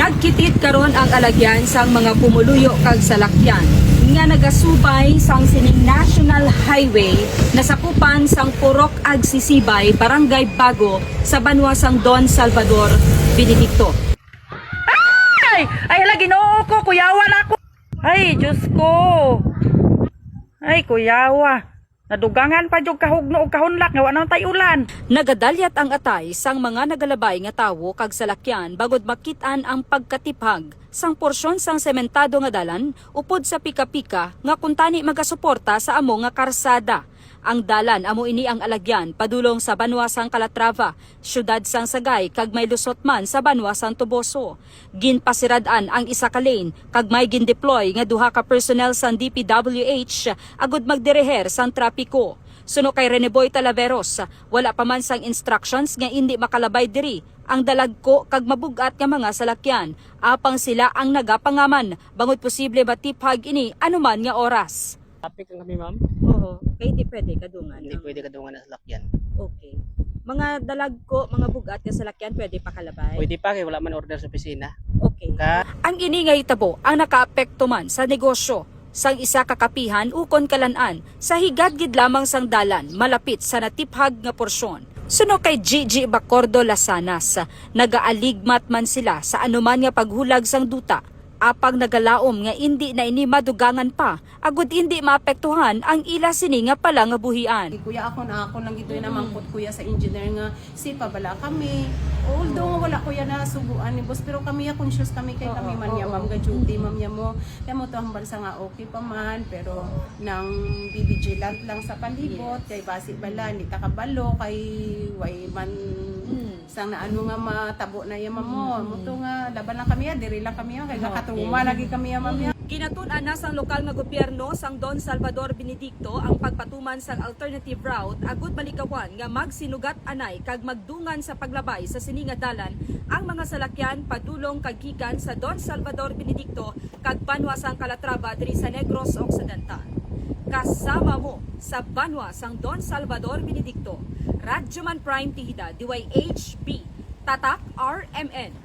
Nagkitit karon ang alagyan sang mga pumuluyo kag salakyan nga nagasubay sang sining National Highway na sakupan sang Purok ag Sisibay, Barangay Bago sa banwa sang Don Salvador, Benedicto. Ay, hala, Ginoo ko, kuyawa na ako. Ay, Diyos ko. Ay, kuyawa. Nadugangan pa jud kahugno og kahunlak nga wa nang tay-ulan. Nagadalyat ang atay sang mga nagalabay nga tawo kag salakyan bagod makit-an ang pagkatipag sang porsyon sang sementado nga dalan upod sa pika-pika nga kuntani magasuporta sa amo nga karsada. Ang dalan amo ini ang alagyan padulong sa banwa sang Calatrava, syudad sang Sagay kag may lusot man sa banwa sang Toboso. Ginpasirad-an ang isa ka lane kag may gindeploy nga duha ka personnel sang DPWH agud magdireher sang trapiko. Suno kay Reneboy Talaveros, wala pa man sang instructions nga hindi makalabay diri ang dalagko kag mabugat nga mga salakyan. Apang sila ang nagapangaman bangod posible matipag ini anuman nga oras. Traffic lang kami, ma'am. Oo, kay hindi pwede kadungan. Hindi pwede kadungan na salakyan. Okay. Mga dalagko, mga bugat nga salakyan pwede pa kalabay? Pwede pa kay wala man order sa opisina. Okay. Ang ini nga hitabo ang nakaapekto man sa negosyo sang isa kakapihan ukon kalan-an sa higad gid lamang sang dalan malapit sa natiphag nga porsyon. Suno kay Gigi Bacordo Lasanas, nagaaligmat man sila sa anuman nga paghulag sang duta. Apang nagalaom nga hindi na ini madugangan pa, agud hindi maapektuhan ang ila sini nga pala nga buhian. Kuya ako lang gito na mangkot kuya sa engineer nga si pabala kami. Although wala kuya na subuan ni boss pero kami conscious kami kay kami man ya ma'am ga duty ma'am ya mo. Kaya mo to ang bansa nga okay pa man pero nang bibigilant lang sa palibot kay basi bala ni takabalo kay way man sang na ano nga matabo na ya ma'am mo. Muto nga laban lang kami ya diri lang kami ya kay katuma lagi kami ya ma'am ya. Kinatun-an na sang lokal nga gobyerno sang Don Salvador Benedicto ang pagpatuman sang alternative route agud malikawan nga magsinugat anay kag magdungan sa paglabay sa sini nga dalan ang mga salakyan padulong kag gikan sa Don Salvador Benedicto kag banwa sang Calatrava diri sa Negros Occidental. Kasama mo sa banwa sang Don Salvador Benedicto, Radyo Man Prime Tihida, DYHB, Tatak RMN.